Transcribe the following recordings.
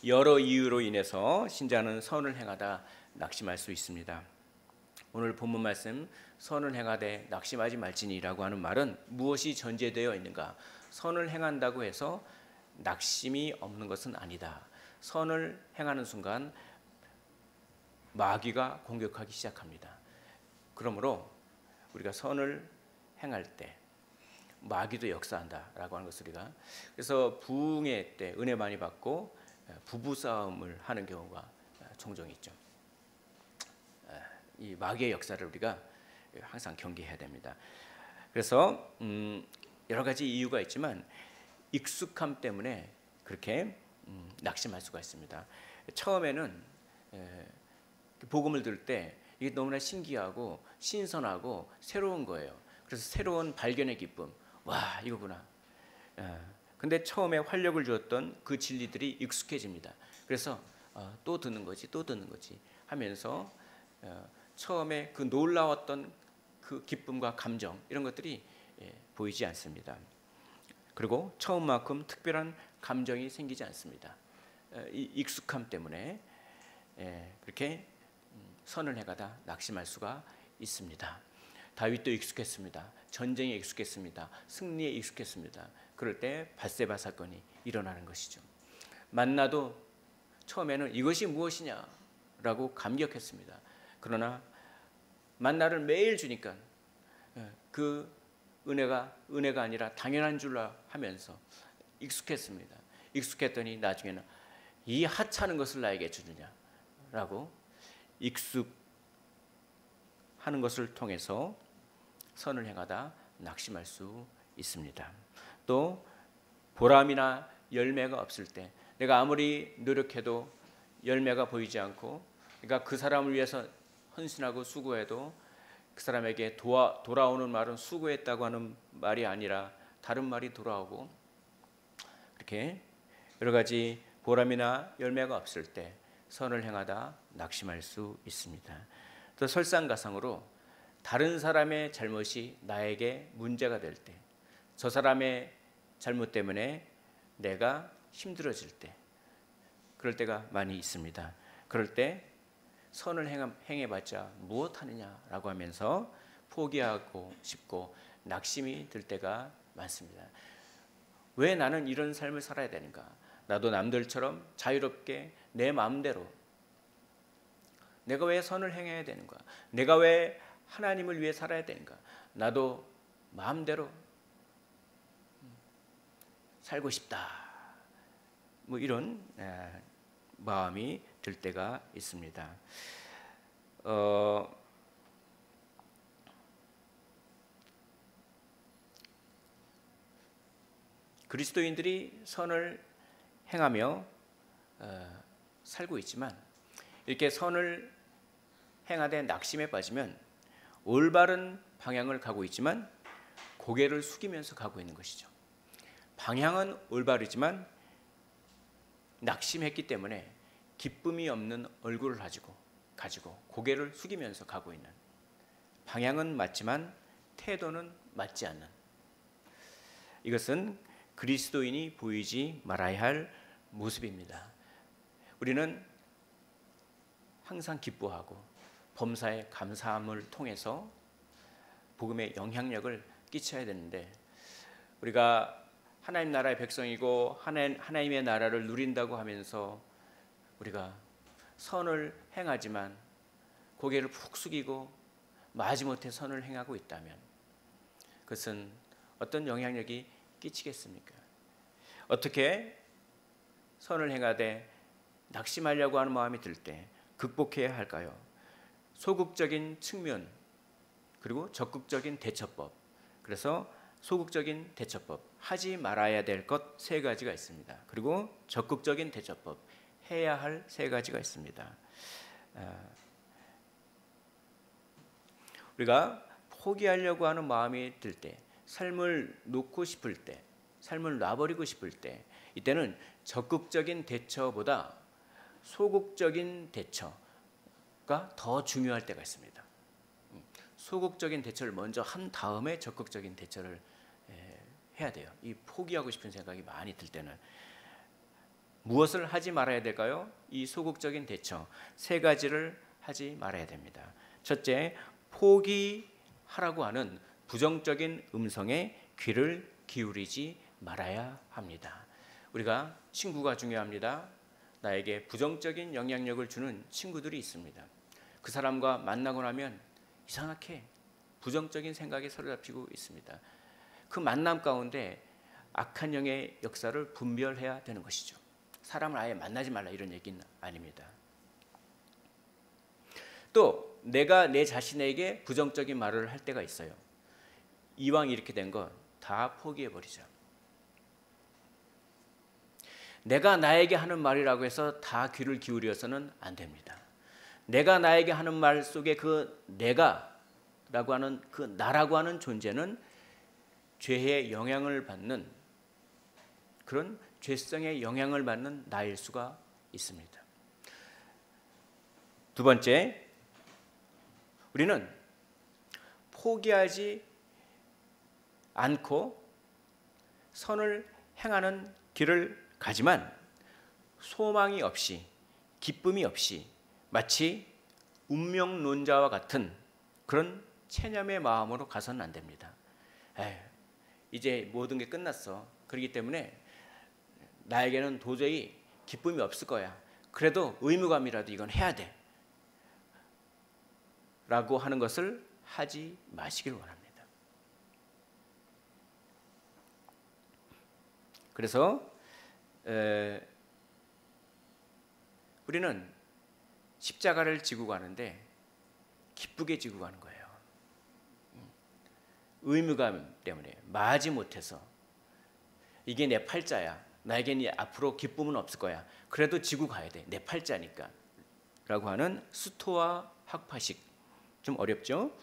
여러 이유로 인해서 신자는 선을 행하다 낙심할 수 있습니다. 오늘 본문 말씀 선을 행하되 낙심하지 말지니라고 하는 말은 무엇이 전제되어 있는가? 선을 행한다고 해서 낙심이 없는 것은 아니다. 선을 행하는 순간 마귀가 공격하기 시작합니다. 그러므로 우리가 선을 행할 때 마귀도 역사한다라고 하는 것을 우리가, 그래서 부흥회 때 은혜 많이 받고 부부 싸움을 하는 경우가 종종 있죠. 이 마귀의 역사를 우리가 항상 경계해야 됩니다. 그래서 여러 가지 이유가 있지만 익숙함 때문에 그렇게 낙심할 수가 있습니다. 처음에는 복음을 들을 때 이게 너무나 신기하고 신선하고 새로운 거예요. 그래서 새로운 발견의 기쁨, 와 이거구나. 근데 처음에 활력을 주었던 그 진리들이 익숙해집니다. 그래서 또 듣는 거지 하면서 처음에 그 놀라웠던 그 기쁨과 감정 이런 것들이 보이지 않습니다. 그리고 처음만큼 특별한 감정이 생기지 않습니다. 이 익숙함 때문에 그렇게 선을 행하다 낙심할 수가 있습니다. 다윗도 익숙했습니다. 전쟁에 익숙했습니다. 승리에 익숙했습니다. 그럴 때 밧세바 사건이 일어나는 것이죠. 만나도 처음에는 이것이 무엇이냐라고 감격했습니다. 그러나 만나를 매일 주니까 그 은혜가 아니라 당연한 줄로 하면서 익숙했습니다. 익숙했더니 나중에는 이 하찮은 것을 나에게 주느냐라고 익숙하는 것을 통해서 선을 행하다 낙심할 수 있습니다. 또 보람이나 열매가 없을 때 내가 아무리 노력해도 열매가 보이지 않고, 그러니까 그 사람을 위해서 헌신하고 수고해도 그 사람에게 돌아오는 말은 수고했다고 하는 말이 아니라 다른 말이 돌아오고, 이렇게 여러 가지 보람이나 열매가 없을 때 선을 행하다 낙심할 수 있습니다. 또 설상가상으로 다른 사람의 잘못이 나에게 문제가 될 때, 저 사람의 잘못 때문에 내가 힘들어질 때, 그럴 때가 많이 있습니다. 그럴 때 선을 행해봤자 무엇하느냐라고 하면서 포기하고 싶고 낙심이 들 때가 많습니다. 왜 나는 이런 삶을 살아야 되는가? 나도 남들처럼 자유롭게 내 마음대로, 내가 왜 선을 행해야 되는가? 내가 왜 하나님을 위해 살아야 되는가? 나도 마음대로 살고 싶다. 뭐 이런 마음이 들 때가 있습니다. 그리스도인들이 선을 행하며 살고 있지만 이렇게 선을 행하되 낙심에 빠지면 올바른 방향을 가고 있지만 고개를 숙이면서 가고 있는 것이죠. 방향은 올바르지만 낙심했기 때문에 기쁨이 없는 얼굴을 가지고 고개를 숙이면서 가고 있는, 방향은 맞지만 태도는 맞지 않는, 이것은 그리스도인이 보이지 말아야 할 모습입니다. 우리는 항상 기뻐하고 범사에 감사함을 통해서 복음의 영향력을 끼쳐야 되는데, 우리가 하나님 나라의 백성이고 하나님의 나라를 누린다고 하면서 우리가 선을 행하지만 고개를 푹 숙이고 마지못해 선을 행하고 있다면 그것은 어떤 영향력이 끼치겠습니까? 어떻게 선을 행하되 낙심하려고 하는 마음이 들 때 극복해야 할까요? 소극적인 측면 그리고 적극적인 대처법. 그래서 소극적인 대처법, 하지 말아야 될 것 3가지가 있습니다. 그리고 적극적인 대처법, 해야 할 3가지가 있습니다. 우리가 포기하려고 하는 마음이 들 때, 삶을 놓고 싶을 때, 삶을 놔버리고 싶을 때, 이때는 적극적인 대처보다 소극적인 대처가 더 중요할 때가 있습니다. 소극적인 대처를 먼저 한 다음에 적극적인 대처를 해야 돼요. 이 포기하고 싶은 생각이 많이 들 때는 무엇을 하지 말아야 될까요? 이 소극적인 대처 세 가지를 하지 말아야 됩니다. 첫째, 포기하라고 하는 부정적인 음성에 귀를 기울이지 말아야 합니다. 우리가 친구가 중요합니다. 나에게 부정적인 영향력을 주는 친구들이 있습니다. 그 사람과 만나고 나면 이상하게 부정적인 생각에 사로잡히고 있습니다. 그 만남 가운데 악한 영의 역사를 분별해야 되는 것이죠. 사람을 아예 만나지 말라 이런 얘기는 아닙니다. 또 내가 내 자신에게 부정적인 말을 할 때가 있어요. 이왕 이렇게 된 거 다 포기해버리자. 내가 나에게 하는 말이라고 해서 다 귀를 기울여서는 안 됩니다. 내가 나에게 하는 말 속에 그 내가라고 하는 그 나라고 하는 존재는 죄의 영향을 받는 그런 죄성의 영향을 받는 나일 수가 있습니다. 두 번째, 우리는 포기하지 않고 선을 행하는 길을 가지만 소망이 없이 기쁨이 없이 마치 운명론자와 같은 그런 체념의 마음으로 가서는 안 됩니다. 이제 모든 게 끝났어. 그렇기 때문에 나에게는 도저히 기쁨이 없을 거야. 그래도 의무감이라도 이건 해야 돼. 라고 하는 것을 하지 마시길 원합니다. 그래서 우리는 십자가를 지고 가는데 기쁘게 지고 가는 거예요. 의무감 때문에 마지 못해서 이게 내 팔자야. 나에겐 앞으로 기쁨은 없을 거야. 그래도 지고 가야 돼. 내 팔자니까. 라고 하는 스토아 학파식. 좀 어렵죠?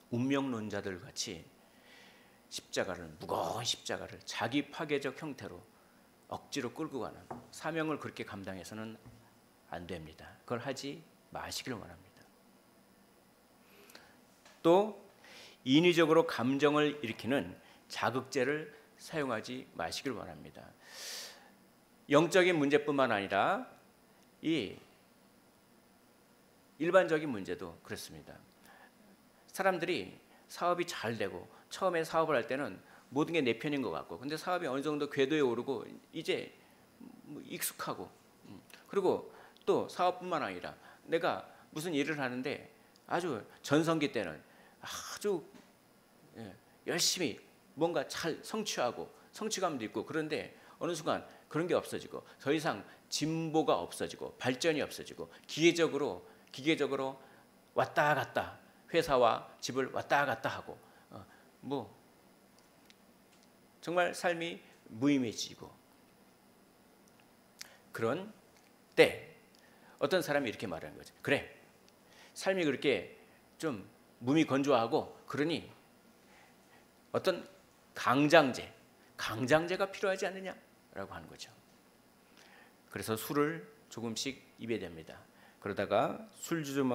운명론자들 같이 무거운 십자가를 자기 파괴적 형태로 억지로 끌고 가는 사명을 그렇게 감당해서는 안 됩니다. 그걸 하지 마시길 원합니다. 또 인위적으로 감정을 일으키는 자극제를 사용하지 마시길 원합니다. 영적인 문제뿐만 아니라 이 일반적인 문제도 그렇습니다. 사람들이 사업이 잘 되고 처음에 사업을 할 때는 모든 게 내 편인 것 같고 근데 사업이 어느 정도 궤도에 오르고 이제 익숙하고 그리고 또 사업뿐만 아니라 내가 무슨 일을 하는데 아주 전성기 때는 아주 열심히 뭔가 잘 성취하고 성취감도 있고 그런데 어느 순간 그런 게 없어지고 더 이상 진보가 없어지고 발전이 없어지고 기계적으로 왔다 갔다 회사와 집을 왔다 갔다 하고 정말 삶이 무의미해지고 그런 때 어떤 사람이 이렇게 말하는 거죠. 그래, 삶이 그렇게 좀 무미건조하고 그러니 어떤 강장제가 필요하지 않느냐라고 하는 거죠. 그래서 술을 조금씩 입에 댑니다. 그러다가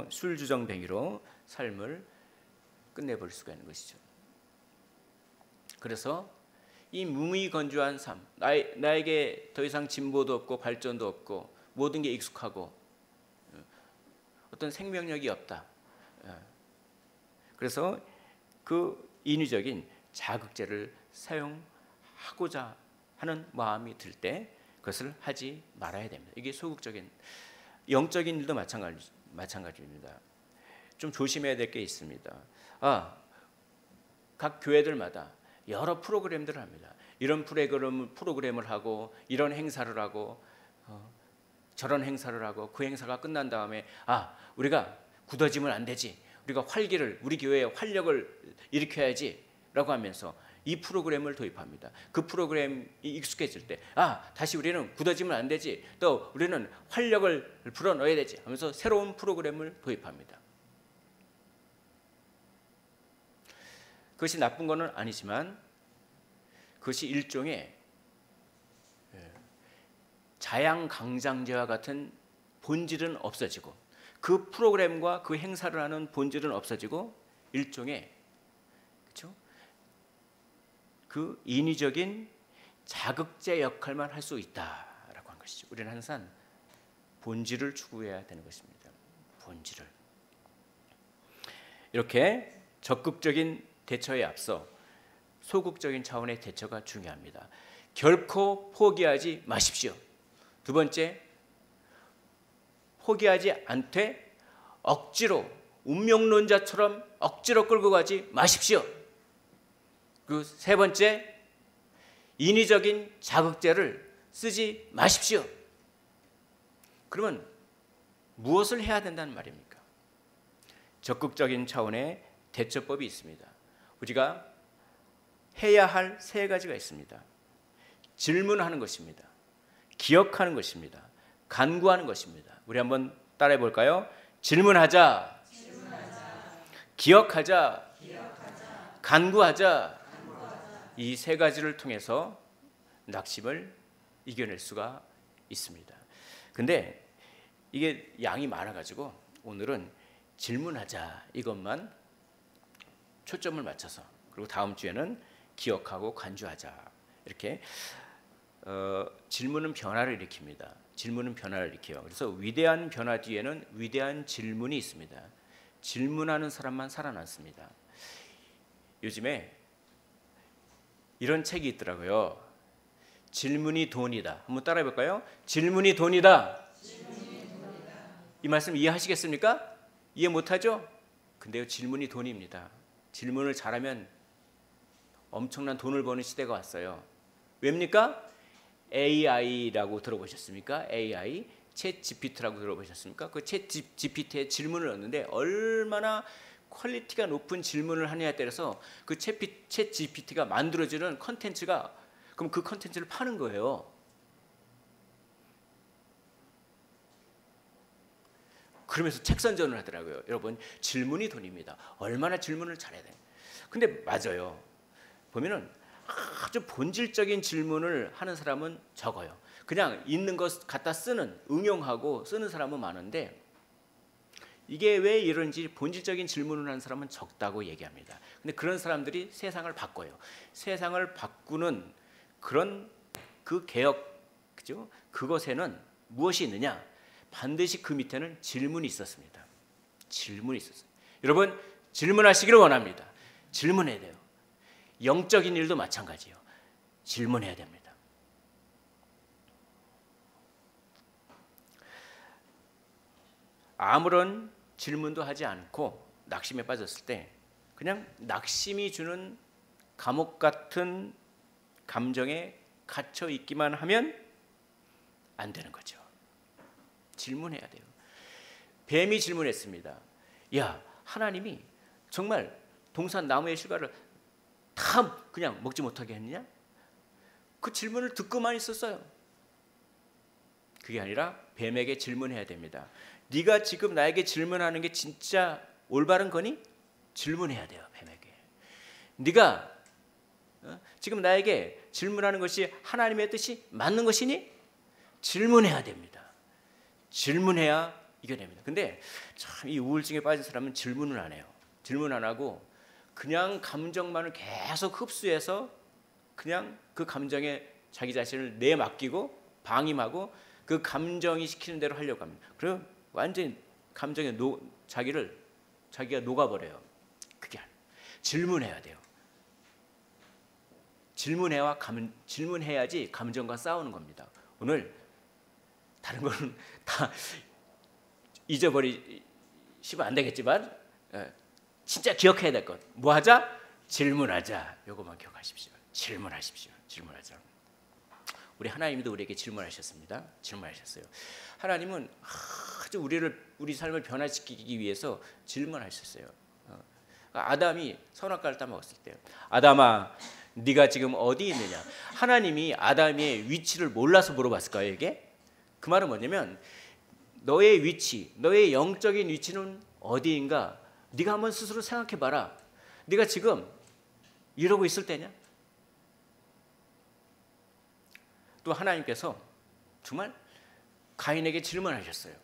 술주정뱅이로 삶을 끝내버릴 수가 있는 것이죠. 그래서 이 무미건조한 삶, 나에게 더 이상 진보도 없고 발전도 없고 모든 게 익숙하고 어떤 생명력이 없다. 그래서 그 인위적인 자극제를 사용하고자 하는 마음이 들 때 그것을 하지 말아야 됩니다. 이게 소극적인 영적인 일도 마찬가지입니다. 좀 조심해야 될 게 있습니다. 각 교회들마다 여러 프로그램들을 합니다. 이런 프로그램을 하고 이런 행사를 하고 저런 행사를 하고 그 행사가 끝난 다음에 우리가 굳어지면 안 되지. 우리가 우리 교회에 활력을 일으켜야지 라고 하면서 이 프로그램을 도입합니다. 그 프로그램이 익숙해질 때 다시 우리는 굳어지면 안 되지. 또 우리는 활력을 불어넣어야 되지 하면서 새로운 프로그램을 도입합니다. 그것이 나쁜 것은 아니지만 그것이 일종의 자양강장제와 같은 본질은 없어지고 그 프로그램과 그 행사를 하는 본질은 없어지고 일종의 그렇죠? 그 인위적인 자극제 역할만 할 수 있다라고 한 것이죠. 우리는 항상 본질을 추구해야 되는 것입니다. 본질을. 이렇게 적극적인 대처에 앞서 소극적인 차원의 대처가 중요합니다. 결코 포기하지 마십시오. 두 번째, 포기하지 않되 억지로 운명론자처럼 억지로 끌고 가지 마십시오. 그 세 번째, 인위적인 자극제를 쓰지 마십시오. 그러면 무엇을 해야 된다는 말입니까? 적극적인 차원의 대처법이 있습니다. 우리가 해야 할 세 가지가 있습니다. 질문하는 것입니다. 기억하는 것입니다. 간구하는 것입니다. 우리 한번 따라해 볼까요? 질문하자, 기억하자, 간구하자. 이 세 가지를 통해서 낙심을 이겨낼 수가 있습니다. 근데 이게 양이 많아가지고 오늘은 질문하자 이것만 초점을 맞춰서, 그리고 다음 주에는 기억하고 간주하자. 이렇게 질문은 변화를 일으킵니다. 질문은 변화를 일으켜요. 그래서 위대한 변화 뒤에는 위대한 질문이 있습니다. 질문하는 사람만 살아남습니다. 요즘에 이런 책이 있더라고요. 질문이 돈이다. 한번 따라해 볼까요? 질문이 돈이다. 이 말씀 이해하시겠습니까? 이해 못하죠? 근데요, 질문이 돈입니다. 질문을 잘하면 엄청난 돈을 버는 시대가 왔어요. 왜입니까? AI라고 들어보셨습니까? AI, 챗 GPT라고 들어보셨습니까? 그 챗 GPT에 질문을 넣는데 얼마나 퀄리티가 높은 질문을 하느냐에 따라서 그 챗 GPT가 만들어주는 컨텐츠가, 그럼 그 컨텐츠를 파는 거예요. 그러면서 책 선전을 하더라고요. 여러분, 질문이 돈입니다. 얼마나 질문을 잘해야 돼요. 근데 맞아요. 보면은 아주 본질적인 질문을 하는 사람은 적어요. 그냥 있는 것 갖다 쓰는, 응용하고 쓰는 사람은 많은데, 이게 왜 이런지 본질적인 질문을 하는 사람은 적다고 얘기합니다. 근데 그런 사람들이 세상을 바꿔요. 세상을 바꾸는 그런 그 개혁, 그죠? 그것에는 무엇이 있느냐? 반드시 그 밑에는 질문이 있었습니다. 질문이 있었어요. 여러분, 질문하시기를 원합니다. 질문해야 돼요. 영적인 일도 마찬가지예요. 질문해야 됩니다. 아무런 질문도 하지 않고 낙심에 빠졌을 때 그냥 낙심이 주는 감옥 같은 감정에 갇혀 있기만 하면 안 되는 거죠. 질문해야 돼요. 뱀이 질문했습니다. 야, 하나님이 정말 동산 나무의 실과를 다 그냥 먹지 못하게 했느냐? 그 질문을 듣고만 있었어요. 그게 아니라 뱀에게 질문해야 됩니다. 네가 지금 나에게 질문하는 게 진짜 올바른 거니? 질문해야 돼요, 뱀에게. 네가 지금 나에게 질문하는 것이 하나님의 뜻이 맞는 것이니? 질문해야 됩니다. 질문해야 이겨냅니다. 근데 참 이 우울증에 빠진 사람은 질문을 안 해요. 질문 안 하고 그냥 감정만을 계속 흡수해서 그냥 그 감정에 자기 자신을 내맡기고 방임하고 그 감정이 시키는 대로 하려고 합니다. 그리고 완전히 감정에 자기가 녹아버려요. 그게 아니에요. 질문해야 돼요. 질문해야지 감정과 싸우는 겁니다. 오늘 다른 거는 다 잊어버리시면 안 되겠지만 진짜 기억해야 될 것. 뭐 하자? 질문하자. 요것만 기억하십시오. 질문하십시오. 질문하자. 우리 하나님도 우리에게 질문하셨습니다. 질문하셨어요. 하나님은 아주 우리 삶을 변화시키기 위해서 질문하셨어요. 아담이 선악과를 따먹었을 때, 아담아, 네가 지금 어디 있느냐? 하나님이 아담의 위치를 몰라서 물어봤을까요? 이게 그 말은 뭐냐면 너의 위치, 너의 영적인 위치는 어디인가? 네가 한번 스스로 생각해봐라. 네가 지금 이러고 있을 때냐? 또 하나님께서 정말 가인에게 질문하셨어요.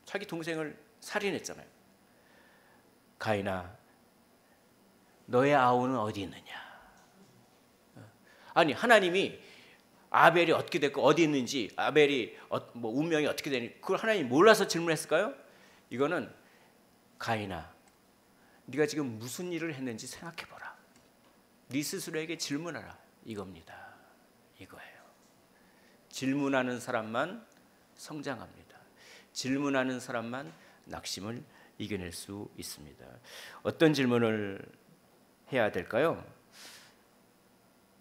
자기 동생을 살인했잖아요. 가인아, 너의 아우는 어디 있느냐? 아니, 하나님이 아벨이 어떻게 됐고 어디 있는지, 아벨이 뭐 운명이 어떻게 되는지 그걸 하나님이 몰라서 질문했을까요? 이거는 가인아, 네가 지금 무슨 일을 했는지 생각해보라. 네 스스로에게 질문하라. 이겁니다. 이거예요. 질문하는 사람만 성장합니다. 질문하는 사람만 낙심을 이겨낼 수 있습니다. 어떤 질문을 해야 될까요?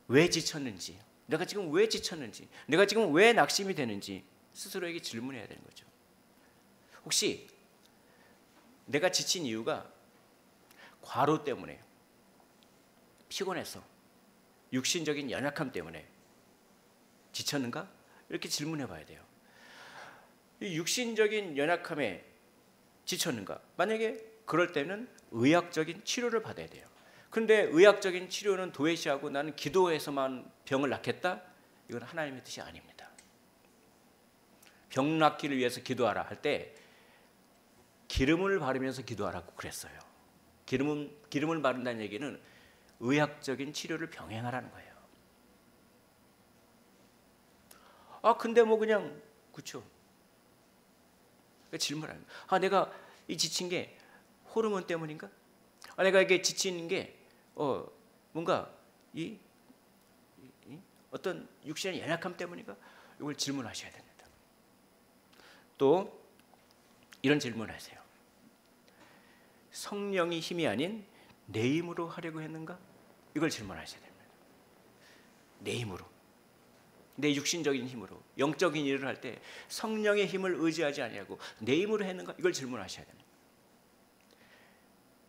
왜 지쳤는지, 내가 지금 왜 지쳤는지, 내가 지금 왜 낙심이 되는지 스스로에게 질문해야 되는 거죠. 혹시 내가 지친 이유가 과로 때문에, 피곤해서, 육신적인 연약함 때문에 지쳤는가? 이렇게 질문해 봐야 돼요. 이 육신적인 연약함에 지쳤는가? 만약에 그럴 때는 의학적인 치료를 받아야 돼요. 그런데 의학적인 치료는 도외시하고 나는 기도해서만 병을 낫겠다? 이건 하나님의 뜻이 아닙니다. 병 낫기를 위해서 기도하라 할 때 기름을 바르면서 기도하라고 그랬어요. 기름을 바른다는 얘기는 의학적인 치료를 병행하라는 거예요. 아 근데 뭐 그냥 그렇죠. 질문하는 거예요. 아 내가 이 지친 게 호르몬 때문인가? 아 내가 이게 지치는 게 뭔가 이 어떤 육신의 연약함 때문인가? 이걸 질문하셔야 됩니다. 또 이런 질문을 하세요. 성령이 힘이 아닌 내 힘으로 하려고 했는가? 이걸 질문하셔야 됩니다. 내 힘으로, 내 육신적인 힘으로, 영적인 일을 할 때 성령의 힘을 의지하지 아니하고 내 힘으로 했는가? 이걸 질문하셔야 됩니다.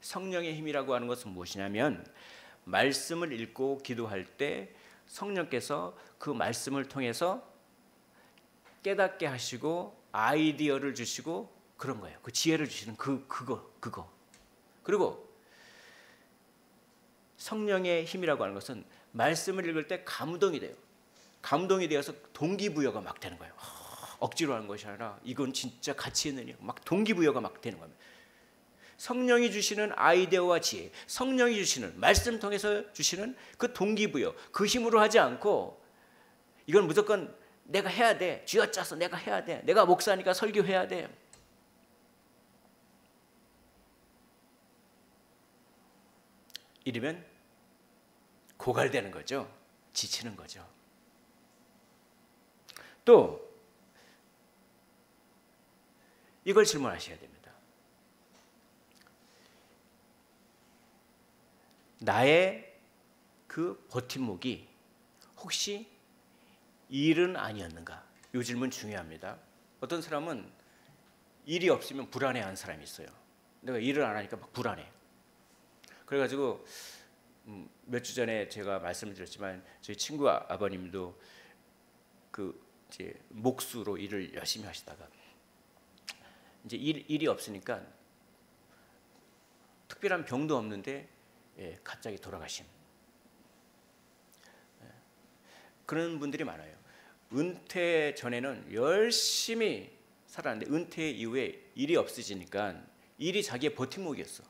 성령의 힘이라고 하는 것은 무엇이냐면 말씀을 읽고 기도할 때 성령께서 그 말씀을 통해서 깨닫게 하시고 아이디어를 주시고 그런 거예요. 그 지혜를 주시는 그거. 그리고 성령의 힘이라고 하는 것은 말씀을 읽을 때 감동이 돼요. 감동이 되어서 동기부여가 막 되는 거예요. 억지로 하는 것이 아니라 이건 진짜 가치 있는 일, 막 동기부여가 막 되는 겁니다. 성령이 주시는 아이디어와 지혜, 성령이 주시는 말씀 통해서 주시는 그 동기부여, 그 힘으로 하지 않고 이건 무조건 내가 해야 돼, 쥐어짜서 내가 해야 돼, 내가 목사니까 설교해야 돼. 이러면 고갈되는 거죠. 지치는 거죠. 또 이걸 질문하셔야 됩니다. 나의 그 버팀목이 혹시 일은 아니었는가? 이 질문 중요합니다. 어떤 사람은 일이 없으면 불안해하는 사람이 있어요. 내가 일을 안 하니까 막 불안해. 그래가지고 몇 주 전에 제가 말씀을 드렸지만 저희 친구 아버님도 그 이제 목수로 일을 열심히 하시다가 이제 일이 없으니까 특별한 병도 없는데 갑자기 돌아가신 그런 분들이 많아요. 은퇴 전에는 열심히 살았는데 은퇴 이후에 일이 없어지니까 일이 자기의 버팀목이었어.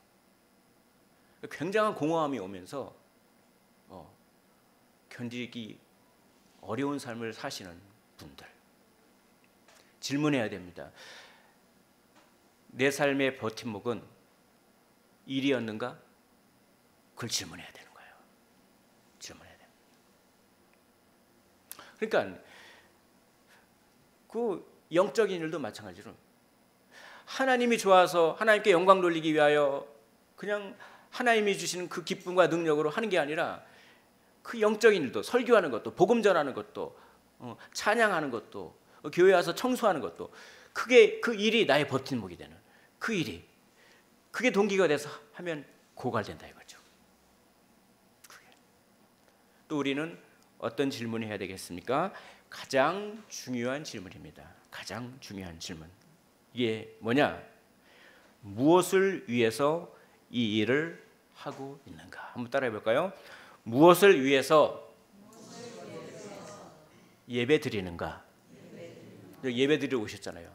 굉장한 공허함이 오면서 견디기 어려운 삶을 사시는 분들 질문해야 됩니다. 내 삶의 버팀목은 일이었는가? 그걸 질문해야 되는 거예요. 질문해야 됩니다. 그러니까 그 영적인 일도 마찬가지로 하나님이 좋아서 하나님께 영광 돌리기 위하여 그냥 하나님이 주시는 그 기쁨과 능력으로 하는 게 아니라 그 영적인 일도 설교하는 것도 복음 전하는 것도 찬양하는 것도 교회 와서 청소하는 것도 그게 그 일이 나의 버팀목이 되는 그 일이 그게 동기가 돼서 하면 고갈된다 이거죠. 또 우리는 어떤 질문을 해야 되겠습니까? 가장 중요한 질문입니다. 가장 중요한 질문. 이게 뭐냐? 무엇을 위해서 이 일을 하고 있는가? 한번 따라해 볼까요? 무엇을 위해서 예배 드리는가? 예배 드리러 오셨잖아요.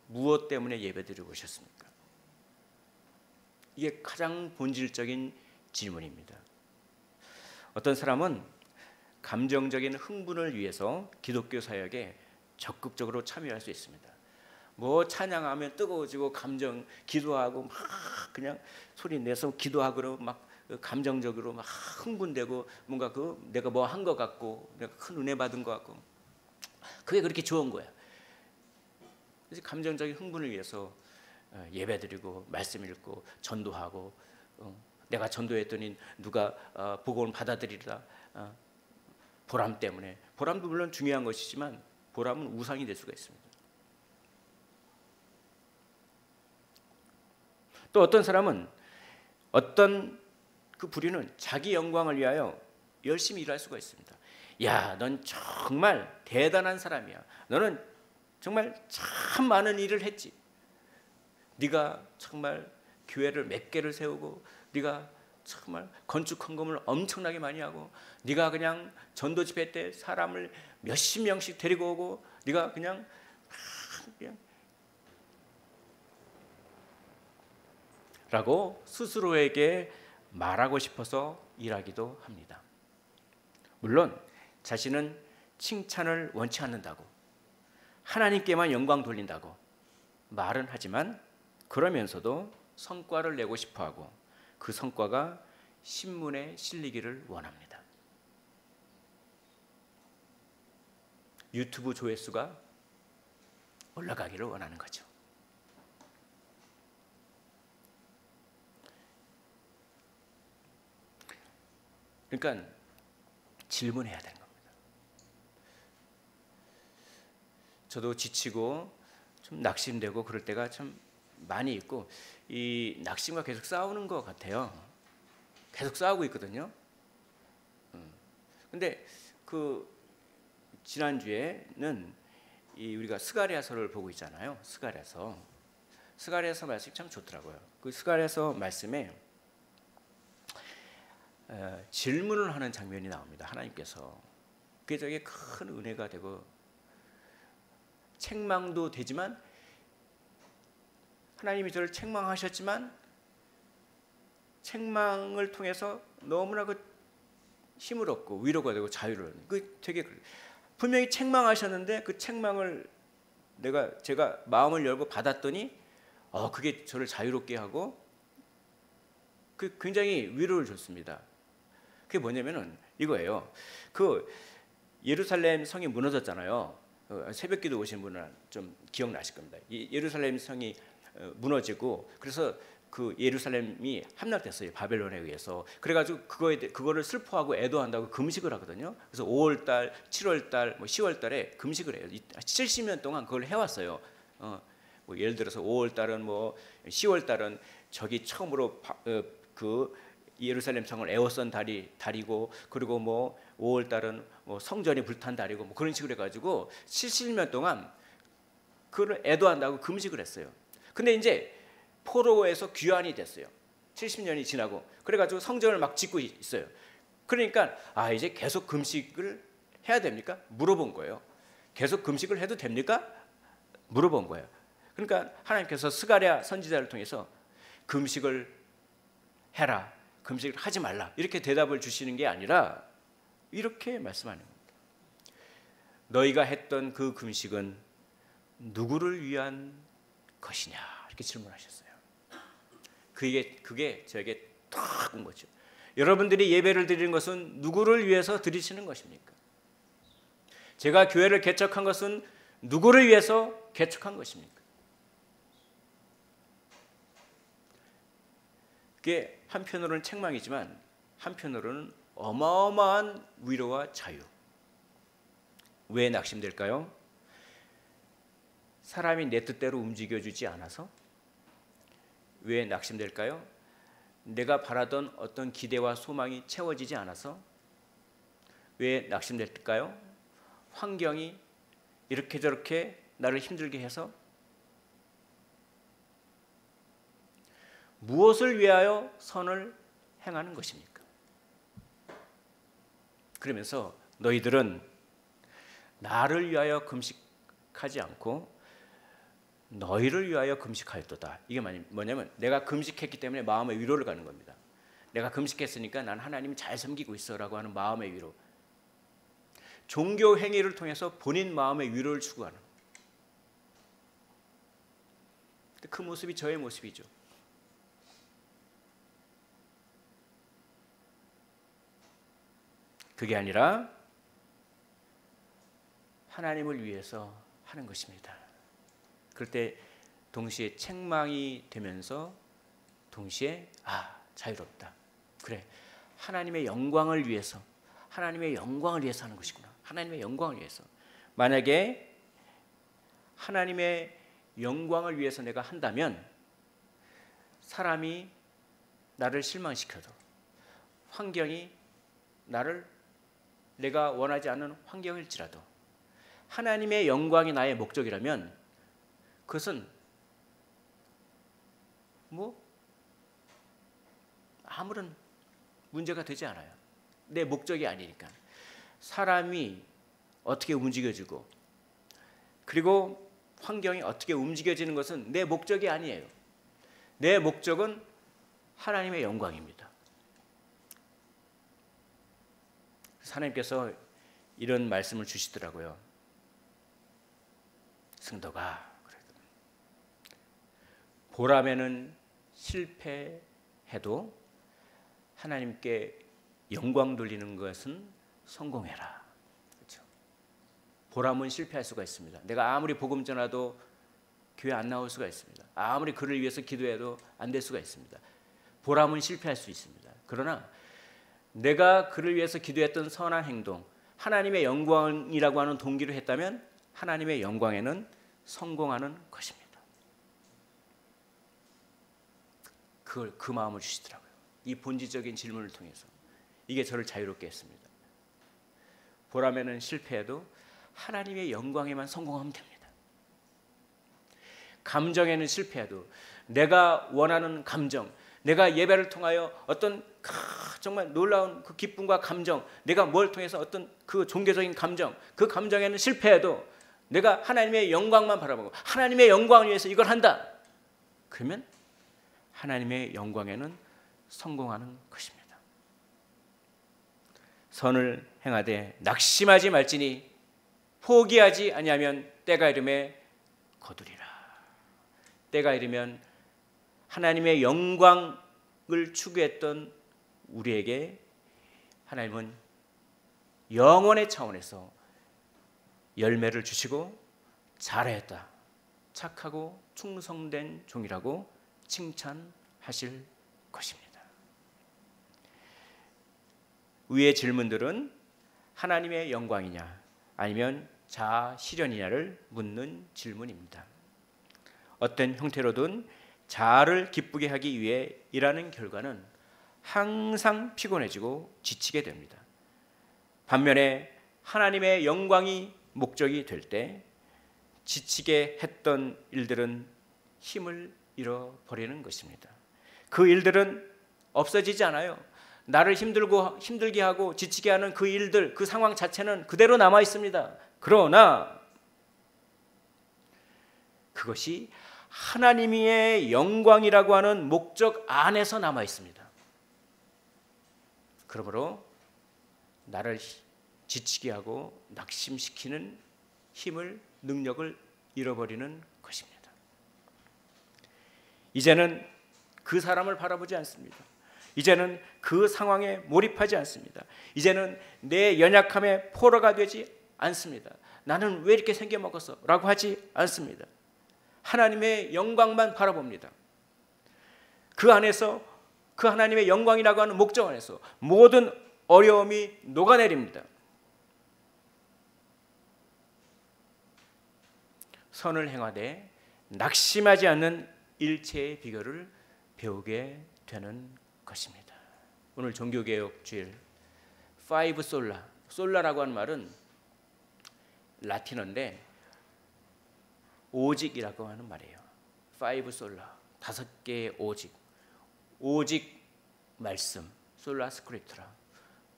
무엇 때문에 예배 드리러 오셨습니까? 이게 가장 본질적인 질문입니다. 어떤 사람은 감정적인 흥분을 위해서 기독교 사역에 적극적으로 참여할 수 있습니다. 뭐 찬양하면 뜨거워지고 감정 기도하고 막 그냥 소리 내서 기도하고 막 감정적으로 막 흥분되고 뭔가 그 내가 뭐 한 것 같고 내가 큰 은혜 받은 것 같고 그게 그렇게 좋은 거야. 그래서 감정적인 흥분을 위해서 예배드리고 말씀 읽고 전도하고 내가 전도했더니 누가 복음을 받아들이라 보람 때문에 보람도 물론 중요한 것이지만 보람은 우상이 될 수가 있습니다. 또 어떤 사람은 어떤 그 부류는 자기 영광을 위하여 열심히 일할 수가 있습니다. 야, 넌 정말 대단한 사람이야. 너는 정말 참 많은 일을 했지. 네가 정말 교회를 몇 개를 세우고 네가 정말 건축 헌금을 엄청나게 많이 하고 네가 그냥 전도 집회 때 사람을 몇십 명씩 데리고 오고 네가 그냥 라고 스스로에게 말하고 싶어서 일하기도 합니다. 물론 자신은 칭찬을 원치 않는다고 하나님께만 영광 돌린다고 말은 하지만 그러면서도 성과를 내고 싶어하고 그 성과가 신문에 실리기를 원합니다. 유튜브 조회수가 올라가기를 원하는 거죠. 그러니까 질문해야 되는 겁니다. 저도 지치고 좀 낙심되고 그럴 때가 참 많이 있고 이 낙심과 계속 싸우는 것 같아요. 계속 싸우고 있거든요. 근데 그 지난주에는 우리가 스가랴서를 보고 있잖아요. 스가랴서 말씀이 참 좋더라고요. 그 스가랴서 말씀에 질문을 하는 장면이 나옵니다. 하나님께서 그게 되게 큰 은혜가 되고 책망도 되지만 하나님이 저를 책망하셨지만 책망을 통해서 너무나 그 힘을 얻고 위로가 되고 자유를 얻는 그 되게 분명히 책망하셨는데 그 책망을 제가 마음을 열고 받았더니 그게 저를 자유롭게 하고 그 굉장히 위로를 줬습니다. 그게 뭐냐면은 이거예요. 그 예루살렘 성이 무너졌잖아요. 새벽기도 오신 분은 좀 기억나실 겁니다. 예루살렘 성이 무너지고 그래서 그 예루살렘이 함락됐어요. 바벨론에 의해서. 그래가지고 그거를 슬퍼하고 애도한다고 금식을 하거든요. 그래서 5월달, 7월달, 10월달에 금식을 해요. 70년 동안 그걸 해왔어요. 뭐 예를 들어서 5월달은 10월달은 저기 처음으로 그 예루살렘 성을 에워싼 달이고 그리고 5월달은 성전이 불탄 달이고 그런 식으로 해가지고 70년 동안 그걸 애도한다고 금식을 했어요. 근데 이제 포로에서 귀환이 됐어요. 70년이 지나고 그래가지고 성전을 막 짓고 있어요. 그러니까 이제 계속 금식을 해야 됩니까? 물어본 거예요. 계속 금식을 해도 됩니까? 물어본 거예요. 그러니까 하나님께서 스가랴 선지자를 통해서 금식을 해라, 금식을 하지 말라 이렇게 대답을 주시는 게 아니라 이렇게 말씀하는 겁니다. 너희가 했던 그 금식은 누구를 위한 것이냐 이렇게 질문하셨어요. 그게 저에게 탁 온 거죠. 여러분들이 예배를 드리는 것은 누구를 위해서 드리시는 것입니까? 제가 교회를 개척한 것은 누구를 위해서 개척한 것입니까? 그게 한편으로는 책망이지만 한편으로는 어마어마한 위로와 자유. 왜 낙심될까요? 사람이 내 뜻대로 움직여주지 않아서? 왜 낙심될까요? 내가 바라던 어떤 기대와 소망이 채워지지 않아서? 왜 낙심될까요? 환경이 이렇게 저렇게 나를 힘들게 해서? 무엇을 위하여 선을 행하는 것입니까? 그러면서 너희들은 나를 위하여 금식하지 않고 너희를 위하여 금식하였도다. 이게 뭐냐면 내가 금식했기 때문에 마음의 위로를 가는 겁니다. 내가 금식했으니까 난 하나님 잘 섬기고 있어라고 하는 마음의 위로. 종교 행위를 통해서 본인 마음의 위로를 추구하는 그 모습이 저의 모습이죠. 그게 아니라 하나님을 위해서 하는 것입니다. 그럴 때 동시에 책망이 되면서 동시에 자유롭다. 그래, 하나님의 영광을 위해서 하는 것이구나. 하나님의 영광을 위해서. 만약에 하나님의 영광을 위해서 내가 한다면 사람이 나를 실망시켜도 환경이 내가 원하지 않는 환경일지라도 하나님의 영광이 나의 목적이라면 그것은 아무런 문제가 되지 않아요. 내 목적이 아니니까. 사람이 어떻게 움직여지고 그리고 환경이 어떻게 움직여지는 것은 내 목적이 아니에요. 내 목적은 하나님의 영광입니다. 하나님께서 이런 말씀을 주시더라고요. 성도가 보람에는 실패해도 하나님께 영광 돌리는 것은 성공해라. 그렇죠? 보람은 실패할 수가 있습니다. 내가 아무리 복음 전하도 교회 안 나올 수가 있습니다. 아무리 그를 위해서 기도해도 안 될 수가 있습니다. 보람은 실패할 수 있습니다. 그러나 내가 그를 위해서 기도했던 선한 행동, 하나님의 영광이라고 하는 동기로 했다면 하나님의 영광에는 성공하는 것입니다. 그 마음을 주시더라고요. 이 본질적인 질문을 통해서 이게 저를 자유롭게 했습니다. 보람에는 실패해도 하나님의 영광에만 성공하면 됩니다. 감정에는 실패해도 내가 원하는 감정, 내가 예배를 통하여 어떤 정말 놀라운 그 기쁨과 감정, 내가 뭘 통해서 어떤 그 종교적인 감정, 그 감정에는 실패해도 내가 하나님의 영광만 바라보고 하나님의 영광을 위해서 이걸 한다. 그러면 하나님의 영광에는 성공하는 것입니다. 선을 행하되 낙심하지 말지니 포기하지 아니하면 때가 이르매 거두리라. 때가 이르면 하나님의 영광을 추구했던 우리에게 하나님은 영원의 차원에서 열매를 주시고 잘했다, 착하고 충성된 종이라고 칭찬하실 것입니다. 위의 질문들은 하나님의 영광이냐 아니면 자아 실현이냐를 묻는 질문입니다. 어떤 형태로든 자아를 기쁘게 하기 위해 일하는 결과는 항상 피곤해지고 지치게 됩니다. 반면에 하나님의 영광이 목적이 될 때 지치게 했던 일들은 힘을 잃어버리는 것입니다. 그 일들은 없어지지 않아요. 나를 힘들게 하고 지치게 하는 그 일들, 그 상황 자체는 그대로 남아 있습니다. 그러나 그것이 하나님의 영광이라고 하는 목적 안에서 남아 있습니다. 그러므로 나를 지치게 하고 낙심시키는 힘을, 능력을 잃어버리는 것입니다. 이제는 그 사람을 바라보지 않습니다. 이제는 그 상황에 몰입하지 않습니다. 이제는 내 연약함에 포로가 되지 않습니다. 나는 왜 이렇게 생겨먹었어? 라고 하지 않습니다. 하나님의 영광만 바라봅니다. 그 안에서 그 하나님의 영광이라고 하는 목적 안에서 모든 어려움이 녹아내립니다. 선을 행하되 낙심하지 않는 일체의 비결을 배우게 되는 것입니다. 오늘 종교개혁 주일 5 솔라, 솔라라고 하는 말은 라틴어인데 오직이라고 하는 말이에요. 5 솔라, 5개의 오직. 오직 말씀, 솔라 스크립트라.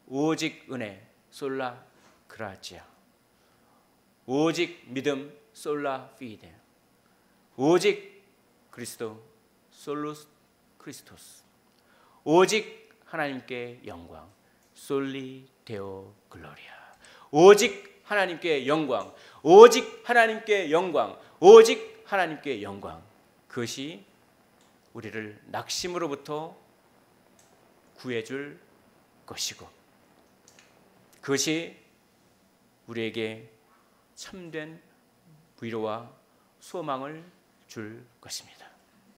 오직 은혜, 솔라 그라지아. 오직 믿음, 솔라 피데. 오직 그리스도, 솔루스 크리스토스. 오직 하나님께 영광, 솔리 데오 글로리아. 오직 하나님께 영광, 오직 하나님께 영광, 오직 하나님께 영광. 그것이 우리를 낙심으로부터 구해줄 것이고, 그것이 우리에게 참된 위로와 소망을 줄 것입니다.